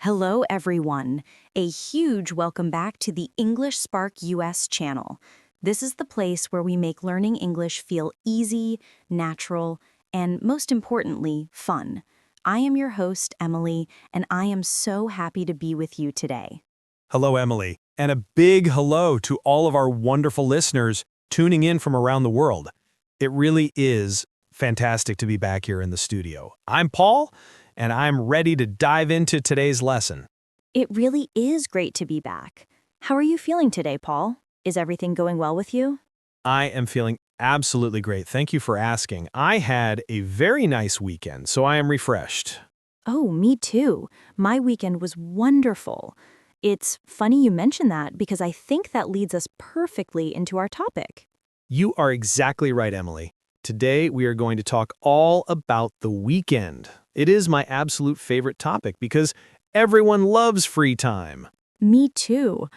Hello, everyone. A huge welcome back to the English Spark US channel. This is the place where we make learning English feel easy, natural, and most importantly, fun. I am your host, Emily, and I am so happy to be with you today. Hello, Emily, and a big hello to all of our wonderful listeners tuning in from around the world. It really is fantastic to be back here in the studio. I'm Paul, and I'm ready to dive into today's lesson. It really is great to be back. How are you feeling today, Paul? Is everything going well with you? I am feeling absolutely great. Thank you for asking. I had a very nice weekend, so I am refreshed. Oh, me too. My weekend was wonderful. It's funny you mention that because I think that leads us perfectly into our topic. You are exactly right, Emily. Today, we are going to talk all about the weekend. It is my absolute favorite topic because everyone loves free time. Me too.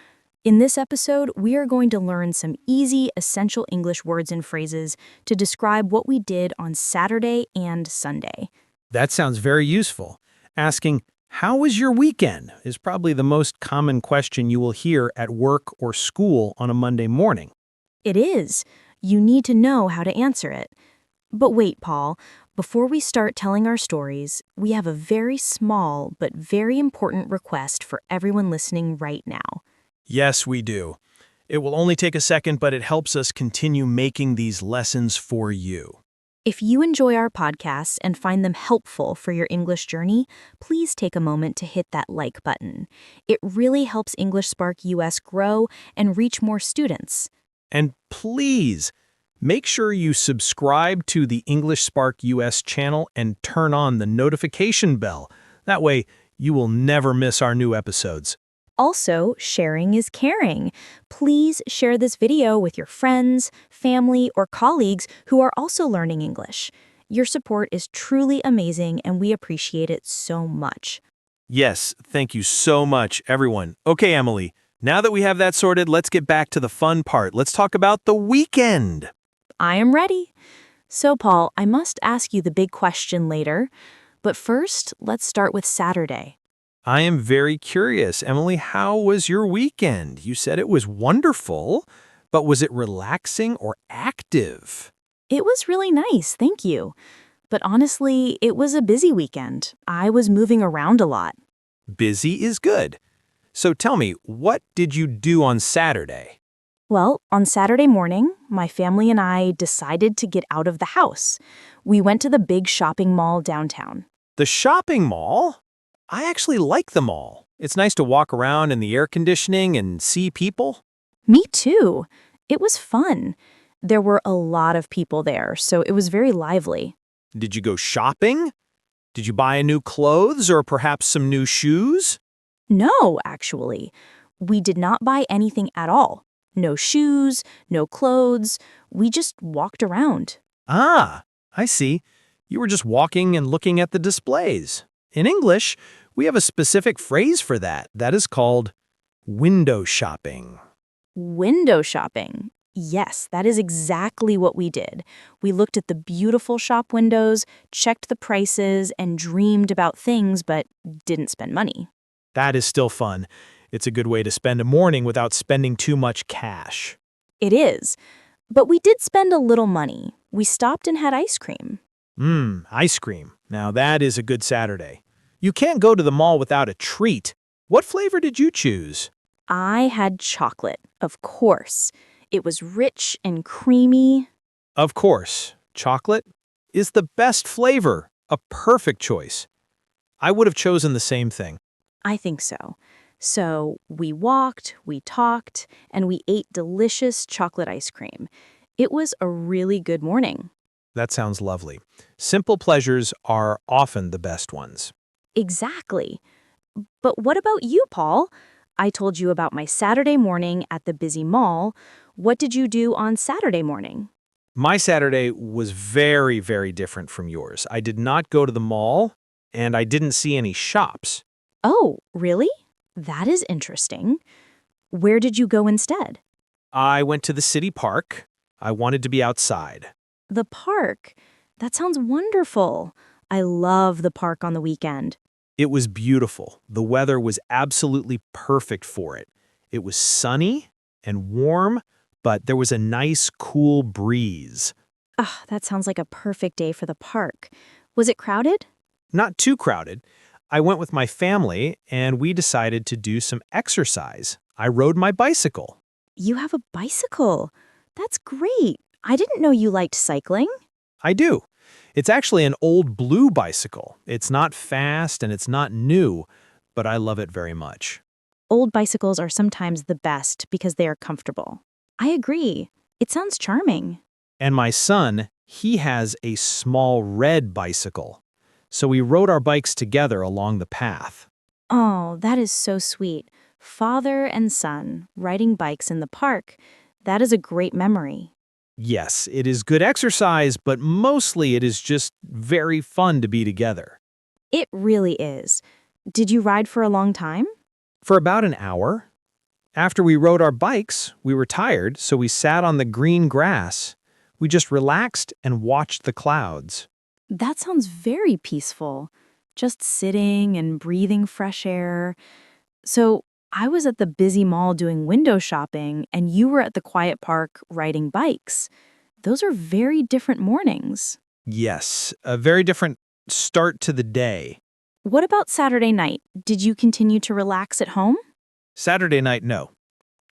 In this episode, we are going to learn some easy, essential English words and phrases to describe what we did on Saturday and Sunday. That sounds very useful. Asking, "How was your weekend?" is probably the most common question you will hear at work or school on a Monday morning. It is. You need to know how to answer it. But wait, Paul, before we start telling our stories, we have a very small but very important request for everyone listening right now. Yes, we do. It will only take a second, but it helps us continue making these lessons for you. If you enjoy our podcasts and find them helpful for your English journey, please take a moment to hit that like button. It really helps English Spark US grow and reach more students. And please, make sure you subscribe to the English Spark US channel and turn on the notification bell. That way, you will never miss our new episodes. Also, sharing is caring. Please share this video with your friends, family, or colleagues who are also learning English. Your support is truly amazing and we appreciate it so much. Yes, thank you so much, everyone. Okay, Emily, now that we have that sorted, let's get back to the fun part. Let's talk about the weekend. I am ready. So, Paul, I must ask you the big question later. But first, let's start with Saturday. I am very curious. Emily, how was your weekend? You said it was wonderful, but was it relaxing or active? It was really nice, thank you. But honestly, it was a busy weekend. I was moving around a lot. Busy is good. So tell me, what did you do on Saturday? Well, on Saturday morning, my family and I decided to get out of the house. We went to the big shopping mall downtown. The shopping mall? I actually like the mall. It's nice to walk around in the air conditioning and see people. Me too. It was fun. There were a lot of people there, so it was very lively. Did you go shopping? Did you buy new clothes or perhaps some new shoes? No, actually. We did not buy anything at all. No shoes, no clothes. We just walked around. Ah, I see. You were just walking and looking at the displays. In English, we have a specific phrase for that. That is called window shopping. Window shopping. Yes, that is exactly what we did. We looked at the beautiful shop windows, checked the prices, and dreamed about things, but didn't spend money. That is still fun. It's a good way to spend a morning without spending too much cash. It is. But we did spend a little money. We stopped and had ice cream. Ice cream. Now that is a good Saturday. You can't go to the mall without a treat. What flavor did you choose? I had chocolate, of course. It was rich and creamy. Of course, chocolate is the best flavor, a perfect choice. I would have chosen the same thing. I think so. So we walked, we talked, and we ate delicious chocolate ice cream. It was a really good morning. That sounds lovely. Simple pleasures are often the best ones. Exactly. But what about you, Paul? I told you about my Saturday morning at the busy mall. What did you do on Saturday morning? My Saturday was very, very different from yours. I did not go to the mall, and I didn't see any shops. Oh, really? That is interesting. Where did you go instead? I went to the city park. I wanted to be outside. The park. That sounds wonderful. I love the park on the weekend. It was beautiful. The weather was absolutely perfect for it. It was sunny and warm, but there was a nice, cool breeze. Ah, that sounds like a perfect day for the park. Was it crowded? Not too crowded. I went with my family, and we decided to do some exercise. I rode my bicycle. You have a bicycle. That's great. I didn't know you liked cycling. I do. It's actually an old blue bicycle. It's not fast and it's not new, but I love it very much. Old bicycles are sometimes the best because they are comfortable. I agree. It sounds charming. And my son, he has a small red bicycle. So we rode our bikes together along the path. Oh, that is so sweet. Father and son riding bikes in the park. That is a great memory. Yes, it is good exercise, but mostly it is just very fun to be together. It really is. Did you ride for a long time? For about an hour. After we rode our bikes, we were tired, so we sat on the green grass. We just relaxed and watched the clouds. That sounds very peaceful. Just sitting and breathing fresh air. So, I was at the busy mall doing window shopping, and you were at the quiet park riding bikes. Those are very different mornings. Yes, a very different start to the day. What about Saturday night? Did you continue to relax at home? Saturday night, no.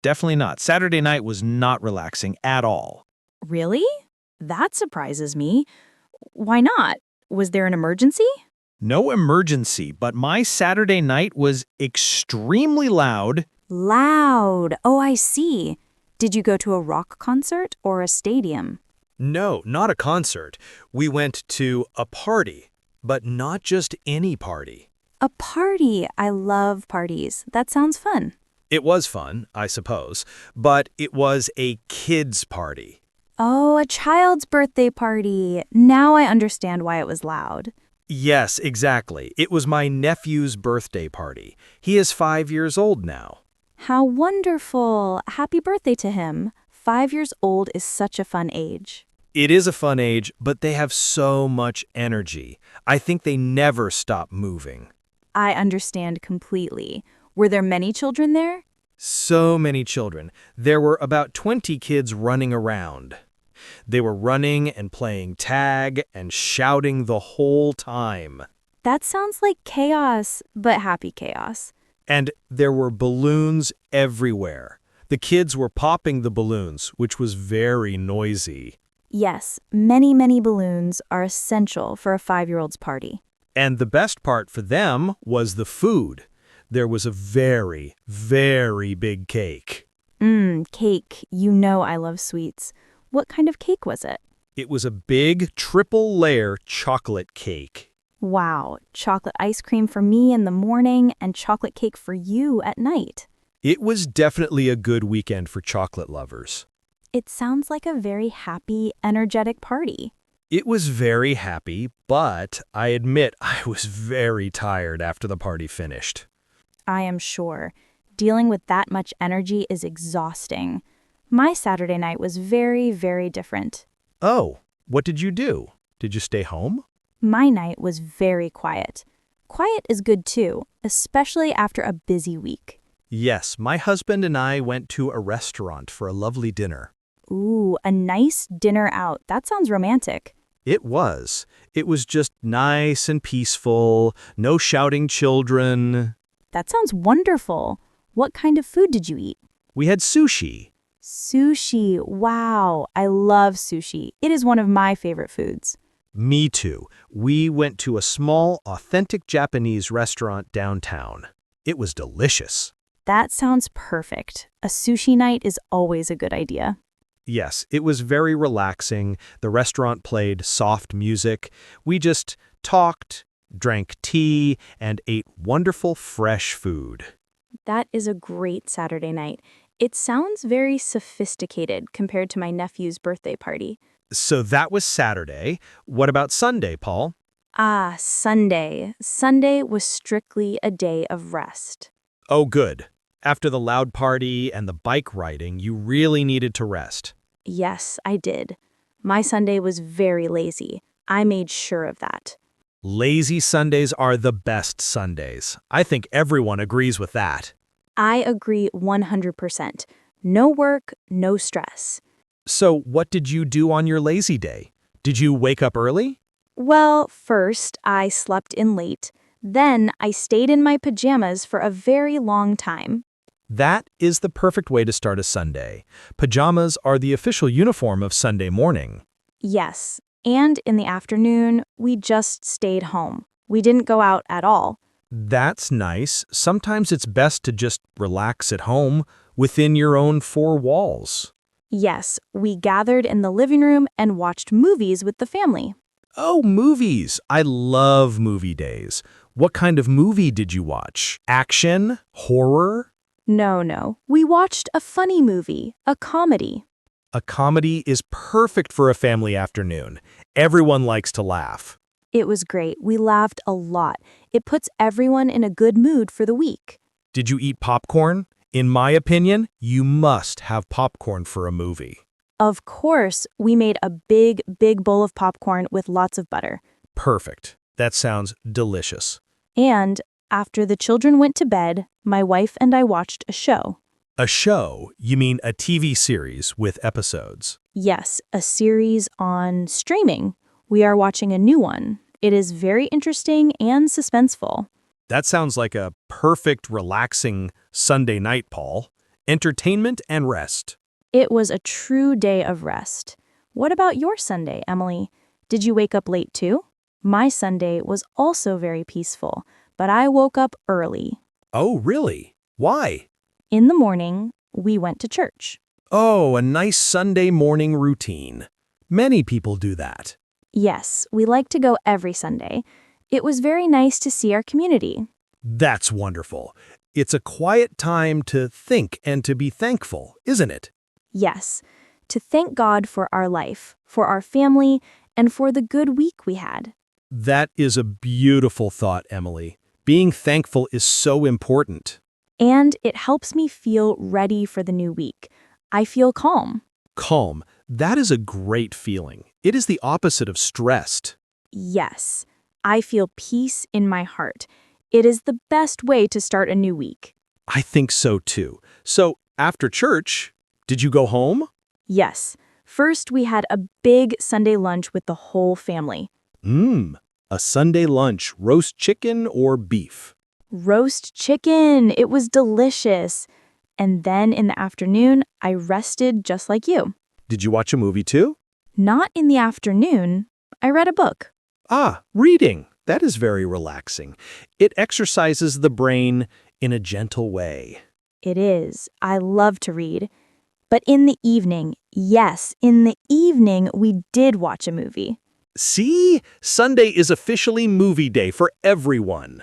Definitely not. Saturday night was not relaxing at all. Really? That surprises me. Why not? Was there an emergency? No emergency, but my Saturday night was extremely loud. Loud. Oh, I see. Did you go to a rock concert or a stadium? No, not a concert. We went to a party, but not just any party. A party. I love parties. That sounds fun. It was fun, I suppose, but it was a kids' party. Oh, a child's birthday party. Now I understand why it was loud. Yes, exactly. It was my nephew's birthday party. He is 5 years old now. How wonderful. Happy birthday to him. 5 years old is such a fun age. It is a fun age, but they have so much energy. I think they never stop moving. I understand completely. Were there many children there? So many children. There were about 20 kids running around. They were running and playing tag and shouting the whole time. That sounds like chaos, but happy chaos. And there were balloons everywhere. The kids were popping the balloons, which was very noisy. Yes, many, many balloons are essential for a 5-year-old's party. And the best part for them was the food. There was a very, very big cake. Cake. You know I love sweets. What kind of cake was it? It was a big triple-layer chocolate cake. Wow, chocolate ice cream for me in the morning and chocolate cake for you at night. It was definitely a good weekend for chocolate lovers. It sounds like a very happy, energetic party. It was very happy, but I admit I was very tired after the party finished. I am sure. Dealing with that much energy is exhausting. My Saturday night was very, very different. Oh, what did you do? Did you stay home? My night was very quiet. Quiet is good too, especially after a busy week. Yes, my husband and I went to a restaurant for a lovely dinner. Ooh, a nice dinner out. That sounds romantic. It was. It was just nice and peaceful, no shouting children. That sounds wonderful. What kind of food did you eat? We had sushi. Sushi. Wow, I love sushi. It is one of my favorite foods. Me too. We went to a small, authentic Japanese restaurant downtown. It was delicious. That sounds perfect. A sushi night is always a good idea. Yes, it was very relaxing. The restaurant played soft music. We just talked, drank tea, and ate wonderful fresh food. That is a great Saturday night. It sounds very sophisticated compared to my nephew's birthday party. So that was Saturday. What about Sunday, Paul? Ah, Sunday. Sunday was strictly a day of rest. Oh, good. After the loud party and the bike riding, you really needed to rest. Yes, I did. My Sunday was very lazy. I made sure of that. Lazy Sundays are the best Sundays. I think everyone agrees with that. I agree 100%. No work, no stress. So, what did you do on your lazy day? Did you wake up early? Well, first, I slept in late. Then, I stayed in my pajamas for a very long time. That is the perfect way to start a Sunday. Pajamas are the official uniform of Sunday morning. Yes, and in the afternoon, we just stayed home. We didn't go out at all. That's nice. Sometimes it's best to just relax at home within your own four walls. Yes, we gathered in the living room and watched movies with the family. Oh, movies. I love movie days. What kind of movie did you watch? Action? Horror? No. We watched a funny movie, a comedy. A comedy is perfect for a family afternoon. Everyone likes to laugh. It was great. We laughed a lot. It puts everyone in a good mood for the week. Did you eat popcorn? In my opinion, you must have popcorn for a movie. Of course, we made a big bowl of popcorn with lots of butter. Perfect. That sounds delicious. And after the children went to bed, my wife and I watched a show. A show? You mean a TV series with episodes? Yes, a series on streaming. We are watching a new one. It is very interesting and suspenseful. That sounds like a perfect, relaxing Sunday night, Paul. Entertainment and rest. It was a true day of rest. What about your Sunday, Emily? Did you wake up late too? My Sunday was also very peaceful, but I woke up early. Oh, really? Why? In the morning, we went to church. Oh, a nice Sunday morning routine. Many people do that. Yes, we like to go every Sunday. It was very nice to see our community. That's wonderful. It's a quiet time to think and to be thankful, isn't it? Yes, to thank God for our life, for our family, and for the good week we had. That is a beautiful thought, Emily. Being thankful is so important. And it helps me feel ready for the new week. I feel calm. Calm. That is a great feeling. It is the opposite of stressed. Yes, I feel peace in my heart. It is the best way to start a new week. I think so too. So, after church, did you go home? Yes, first we had a big Sunday lunch with the whole family. A Sunday lunch, roast chicken or beef? Roast chicken, it was delicious. And then in the afternoon, I rested just like you. Did you watch a movie too? Not in the afternoon. I read a book. Ah, reading. That is very relaxing. It exercises the brain in a gentle way. It is. I love to read. But in the evening, yes, in the evening, we did watch a movie. See? Sunday is officially movie day for everyone.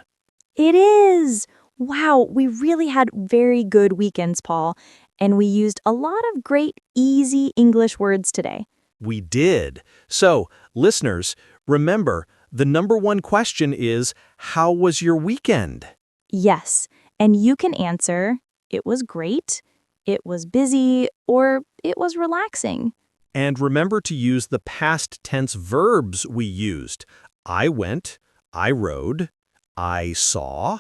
It is. Wow, we really had very good weekends, Paul. And we used a lot of great, easy English words today. We did. So, listeners, remember, the number one question is, how was your weekend? Yes, and you can answer, it was great, it was busy, or it was relaxing. And remember to use the past tense verbs we used. I went, I rode, I saw,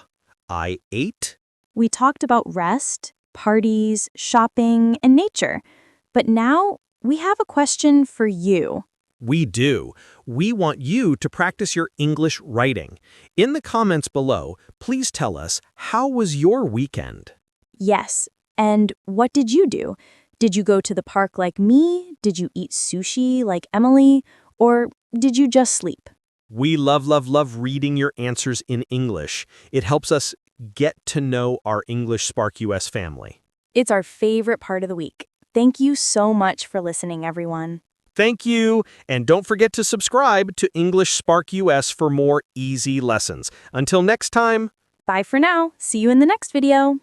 I ate. We talked about rest, parties, shopping, and nature. But now we have a question for you. We do. We want you to practice your English writing. In the comments below, please tell us, how was your weekend? Yes, and what did you do? Did you go to the park like me? Did you eat sushi like Emily? Or did you just sleep? We love reading your answers in English. It helps us get to know our English Spark US family. It's our favorite part of the week. Thank you so much for listening, everyone. Thank you, and don't forget to subscribe to English Spark US for more easy lessons. Until next time. Bye for now. See you in the next video.